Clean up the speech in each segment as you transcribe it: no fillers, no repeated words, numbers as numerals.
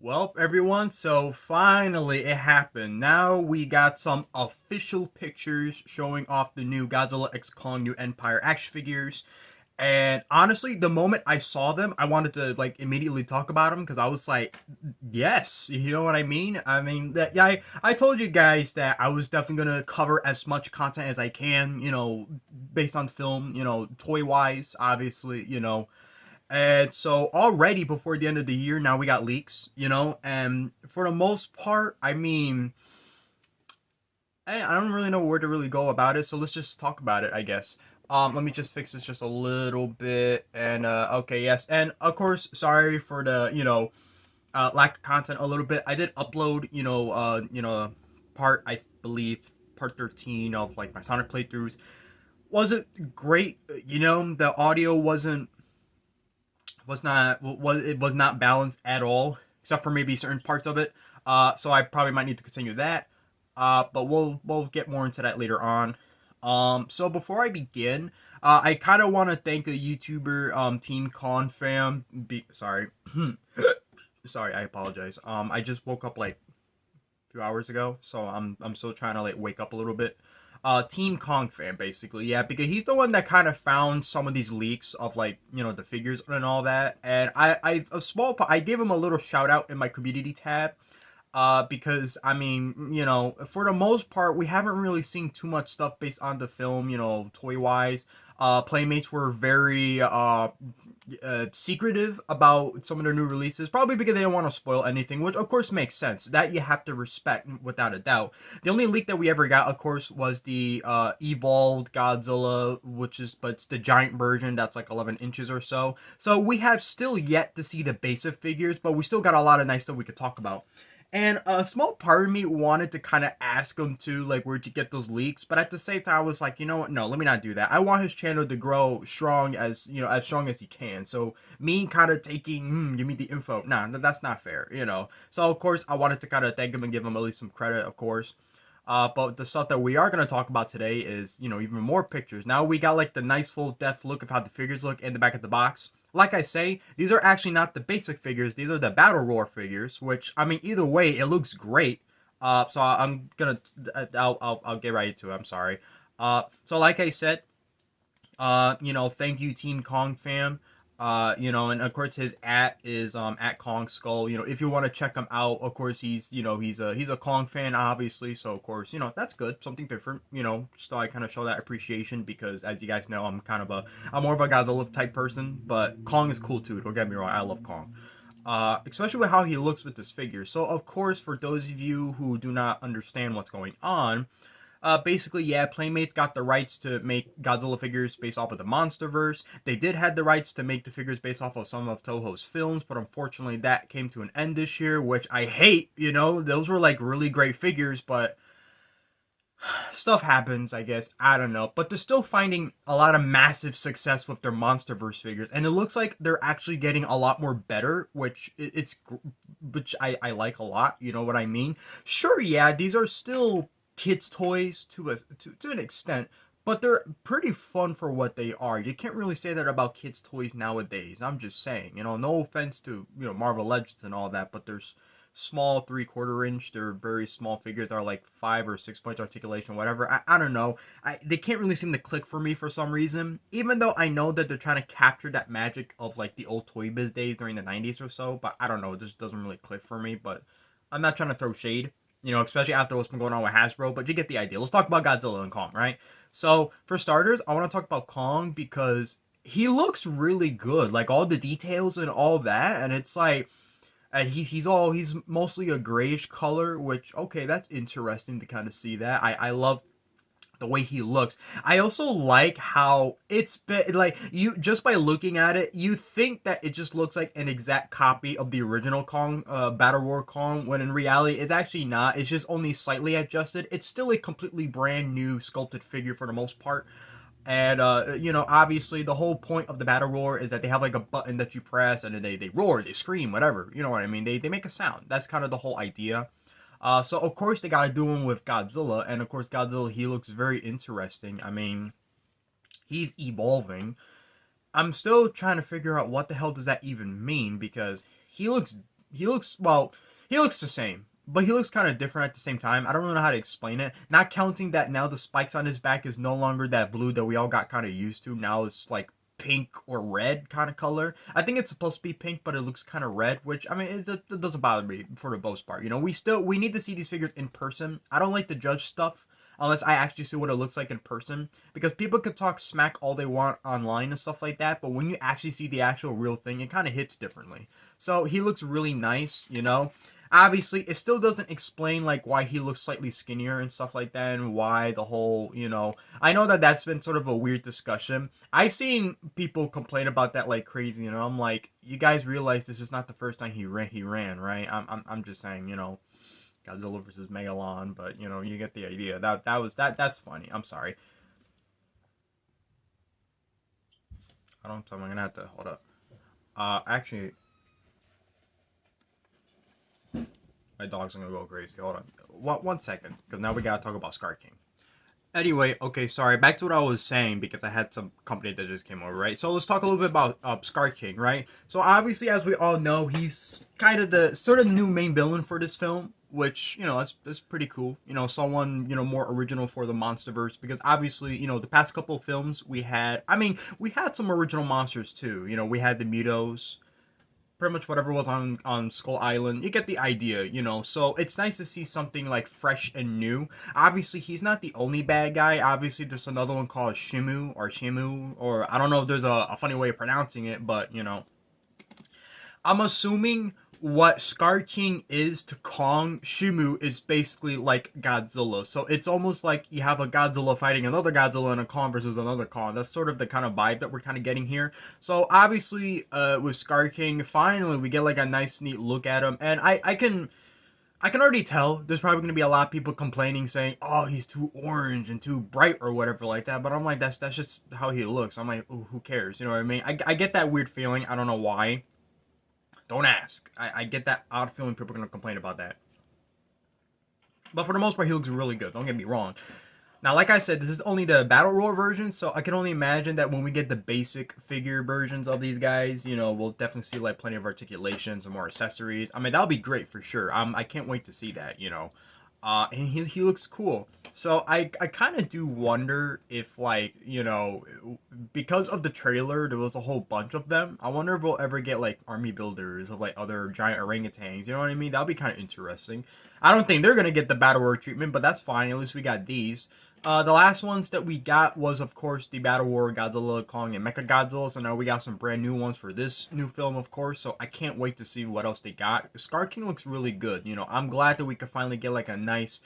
Well, everyone, so finally it happened. Now we got some official pictures showing off the new Godzilla X Kong New Empire action figures. And honestly, the moment I saw them, I wanted to like immediately talk about them because I was like, yes, you know what I mean? I mean that yeah, I told you guys that I was definitely gonna cover as much content as I can, based on film, toy wise, obviously, and so already before the end of the year, now we got leaks, and for the most part, I mean, I don't really know where to really go about it, so let's just talk about it, I guess. Let me just fix this just a little bit, and okay, yes, and of course, sorry for the lack of content a little bit. I did upload, part I believe part 13 of like my Sonic playthroughs. Wasn't great, the audio was not balanced at all, except for maybe certain parts of it. So I probably might need to continue that. But we'll get more into that later on. So before I begin, I kind of want to thank a YouTuber, Team Con fam. Sorry, sorry, I apologize. I just woke up like a few hours ago, so I'm still trying to like wake up a little bit. Team Kong fan, basically, yeah, because he's the one that kind of found some of these leaks of like the figures and all that, and I gave him a little shout out in my community tab, because I mean, for the most part, we haven't really seen too much stuff based on the film, toy wise. Playmates were very secretive about some of their new releases, probably because they don't want to spoil anything, which of course makes sense. That you have to respect without a doubt. The only leak that we ever got, of course, was the evolved Godzilla, but it's the giant version that's like 11 inches or so. So we have still yet to see the basic figures, but we still got a lot of nice stuff we could talk about. And a small part of me wanted to kind of ask him to, like, where'd you get those leaks? But at the same time, I was like, you know what? No, let me not do that. I want his channel to grow strong as strong as he can. So me kind of taking, give me the info. Nah, that's not fair. So of course, I wanted to kind of thank him and give him at least some credit, of course. But the stuff that we are going to talk about today is, even more pictures. Now we got like the nice full depth look of how the figures look in the back of the box. Like I say, these are actually not the basic figures. These are the Battle Roar figures, which, I mean, either way, it looks great. So I'm gonna, I'll get right into it. I'm sorry. So like I said, thank you, Team Kong fam. And of course his is at Kong Skull. If you want to check him out, of course he's a Kong fan, obviously. So of course that's good, something different. Just thought I kind of show that appreciation because as you guys know, I'm more of a Godzilla type person, but Kong is cool too. Don't get me wrong, I love Kong. Especially with how he looks with this figure. So of course, for those of you who do not understand what's going on, basically, yeah, Playmates got the rights to make Godzilla figures based off of the MonsterVerse. They did have the rights to make the figures based off of some of Toho's films, but unfortunately that came to an end this year, which I hate, those were like really great figures, but stuff happens, I guess. I don't know. But they're still finding a lot of massive success with their MonsterVerse figures, and it looks like they're actually getting a lot more better, which I like a lot, you know what I mean? Sure, yeah, these are still kids' toys to an extent, but they're pretty fun for what they are. You can't really say that about kids' toys nowadays. I'm just saying, no offense to Marvel Legends and all that, but there's small 3/4 inch. They're very small figures. They're like 5 or 6 points articulation, whatever. I don't know. They can't really seem to click for me for some reason. Even though I know that they're trying to capture that magic of like the old Toy Biz days during the 90s or so, but I don't know. It just doesn't really click for me. But I'm not trying to throw shade, especially after what's been going on with Hasbro, but you get the idea. Let's talk about Godzilla and Kong, right? So, for starters, I want to talk about Kong because he looks really good. Like, all the details and all that, and it's like, and he's mostly a grayish color, which, okay, that's interesting to kind of see that. I love the way he looks. I also like how like you just by looking at it, you think that it just looks like an exact copy of the original Kong, Battle Roar Kong, when in reality it's actually not. It's just only slightly adjusted. It's still a completely brand new sculpted figure for the most part. And obviously the whole point of the Battle Roar is that they have like a button that you press and then they roar, they scream, whatever. You know what I mean? They make a sound. That's kind of the whole idea. So of course they got to do him with Godzilla, and of course Godzilla, he looks very interesting. I mean, he's evolving. I'm still trying to figure out what the hell does that even mean, because he looks he looks well. He looks the same, but he looks kind of different at the same time. I don't really know how to explain it. Not counting that now the spikes on his back is no longer that blue that we all got kind of used to. Now it's like pink or red kind of color. I think it's supposed to be pink, but it looks kind of red, which I mean it doesn't bother me for the most part. You know, we need to see these figures in person. I don't like to judge stuff unless I actually see what it looks like in person. Because people could talk smack all they want online and stuff like that, but when you actually see the actual real thing, it kind of hits differently. So he looks really nice, you know. Obviously, it still doesn't explain like why he looks slightly skinnier and stuff like that, and why the whole, you know. I know that that's been sort of a weird discussion. I've seen people complain about that like crazy, you know. I'm like, you guys realize this is not the first time he ran, right? I'm just saying, you know. Godzilla versus Megalon, but you know, you get the idea. That's funny. I'm sorry. I don't know. I'm gonna have to hold up. Actually, my dog's gonna go crazy. Hold on. One second, because now we gotta talk about Scar King. Anyway, okay, sorry. Back to what I was saying because I had some company that just came over, right? So let's talk a little bit about Scar King, right? So obviously, as we all know, he's kind of the sort of new main villain for this film, which you know that's pretty cool. You know, someone you know more original for the MonsterVerse because obviously you know the past couple of films we had. I mean, we had some original monsters too. You know, we had the Mutos, pretty much whatever was on Skull Island. You get the idea, you know. So it's nice to see something like fresh and new. Obviously, he's not the only bad guy. Obviously, there's another one called Shimu, or I don't know if there's a funny way of pronouncing it, but you know, I'm assuming what Scar King is to Kong, Shimu is basically like Godzilla. So it's almost like you have a Godzilla fighting another Godzilla and a Kong versus another Kong. That's sort of the kind of vibe that we're kind of getting here. So obviously, with Scar King, finally we get like a nice, neat look at him, and I can already tell there's probably going to be a lot of people complaining saying, "Oh, he's too orange and too bright or whatever like that." But I'm like, that's just how he looks. I'm like, ooh, who cares? You know what I mean? I get that weird feeling. I don't know why. Don't ask. I get that odd feeling people are going to complain about that. But for the most part, he looks really good. Don't get me wrong. Now, like I said, this is only the Battle Royale version, so I can only imagine that when we get the basic figure versions of these guys, you know, we'll definitely see like plenty of articulations and more accessories. I mean, that'll be great for sure. I can't wait to see that, you know. And he looks cool. So I kind of do wonder if like you know because of the trailer there was a whole bunch of them. I wonder if we'll ever get like army builders of like other giant orangutans. You know what I mean? That'll be kind of interesting. I don't think they're gonna get the battle war treatment, but that's fine. At least we got these. The last ones that we got was, of course, the Battle War Godzilla, Kong, and Mechagodzilla. So now we got some brand new ones for this new film, of course. So I can't wait to see what else they got. Scar King looks really good. You know, I'm glad that we could finally get like a nice,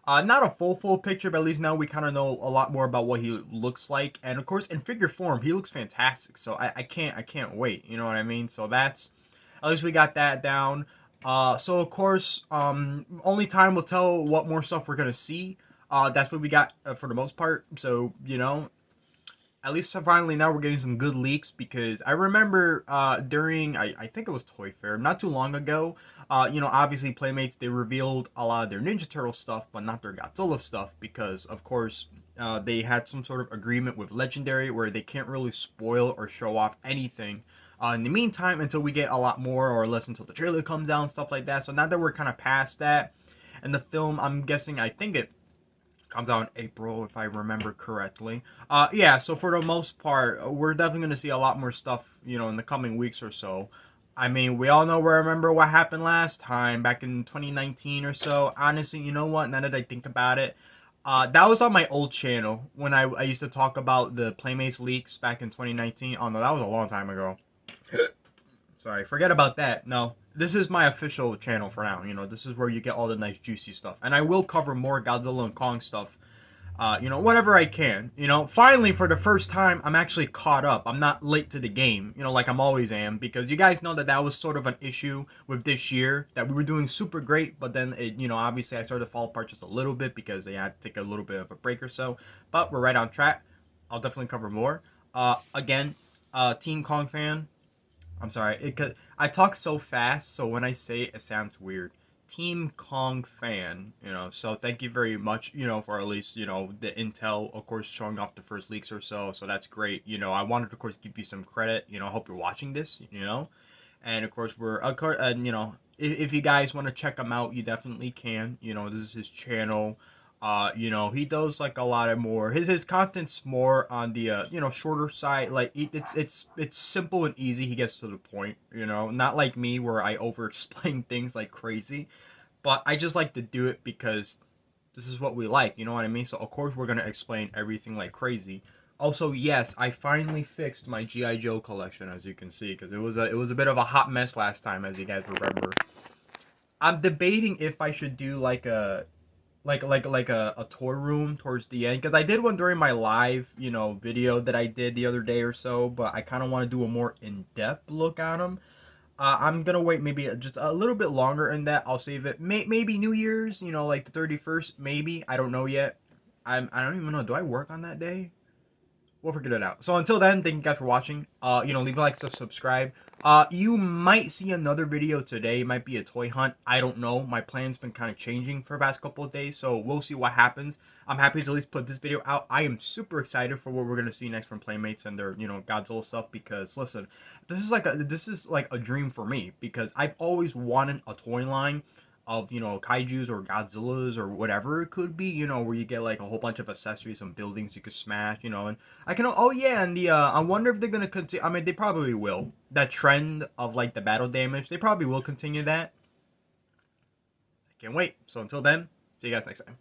not a full picture, but at least now we kind of know a lot more about what he looks like. And of course, in figure form, he looks fantastic. So I can't wait. You know what I mean? So that's, at least we got that down. So of course, only time will tell what more stuff we're gonna see. That's what we got for the most part. So, you know, at least finally now we're getting some good leaks because I remember during, I think it was Toy Fair, not too long ago, you know, obviously Playmates, they revealed a lot of their Ninja Turtle stuff, but not their Godzilla stuff because, of course, they had some sort of agreement with Legendary where they can't really spoil or show off anything. In the meantime, until we get a lot more or less until the trailer comes out and stuff like that. So now that we're kind of past that, and the film, I'm guessing, I think it comes out in April, if I remember correctly. Yeah, so for the most part, we're definitely going to see a lot more stuff, you know, in the coming weeks or so. I mean, we all know, remember what happened last time, back in 2019 or so. Honestly, you know what, now that I think about it, that was on my old channel, when I used to talk about the Playmates leaks back in 2019. Oh no, that was a long time ago. Sorry, forget about that. No, this is my official channel for now. You know, this is where you get all the nice juicy stuff. And I will cover more Godzilla and Kong stuff, you know, whatever I can. You know, finally, for the first time, I'm actually caught up. I'm not late to the game, you know, like I'm always am. Because you guys know that that was sort of an issue with this year. That we were doing super great, but then, it, you know, obviously I started to fall apart just a little bbit because I had to take a little bit of a break or so. But we're right on track. I'll definitely cover more. Again, Team Kong fan. I'm sorry, I talk so fast, so when I say it, it sounds weird. Team Kong fan, you know, so thank you very much, you know, for at least, you know, the intel, of course, showing off the first leaks or so that's great. You know, I wanted to, of course, give you some credit, you know, I hope you're watching this, you know, and of course, we're, of course, you know, if you guys want to check him out, you definitely can. You know, this is his channel. You know, he does like a lot of more. His content's more on the you know, shorter side. Like it's simple and easy. He gets to the point. You know, not like me where I over explain things like crazy. But I just like to do it because this is what we like. You know what I mean? So of course we're gonna explain everything like crazy. Also, yes, I finally fixed my GI Joe collection, as you can see, because it was a bit of a hot mess last time, as you guys remember. I'm debating if I should do like a tour room towards the end, because I did one during my live, you know, video that I did the other day or so, but I kind of want to do a more in-depth look on them. I'm gonna wait maybe just a little bit longer in that. I'll save it. Maybe New Year's, you know, like the 31st, maybe. I don't know yet. I don't even know. Do I work on that day? We'll figure it out. So until then, thank you guys for watching. You know, leave a like, subscribe. You might see another video today. It might be a toy hunt. I don't know. My plan's been kind of changing for the past couple of days, so we'll see what happens. I'm happy to at least put this video out. I am super excited for what we're gonna see next from Playmates and their, you know, Godzilla stuff, because listen, this is like a dream for me, because I've always wanted a toy line of, you know, kaijus or Godzillas or whatever it could be, you know, where you get like a whole bunch of accessories and buildings you could smash, you know. And I can, oh yeah, and the I wonder if they're gonna continue. I mean, they probably will. That trend of like the battle damage, they probably will continue that. I can't wait. So until then, see you guys next time.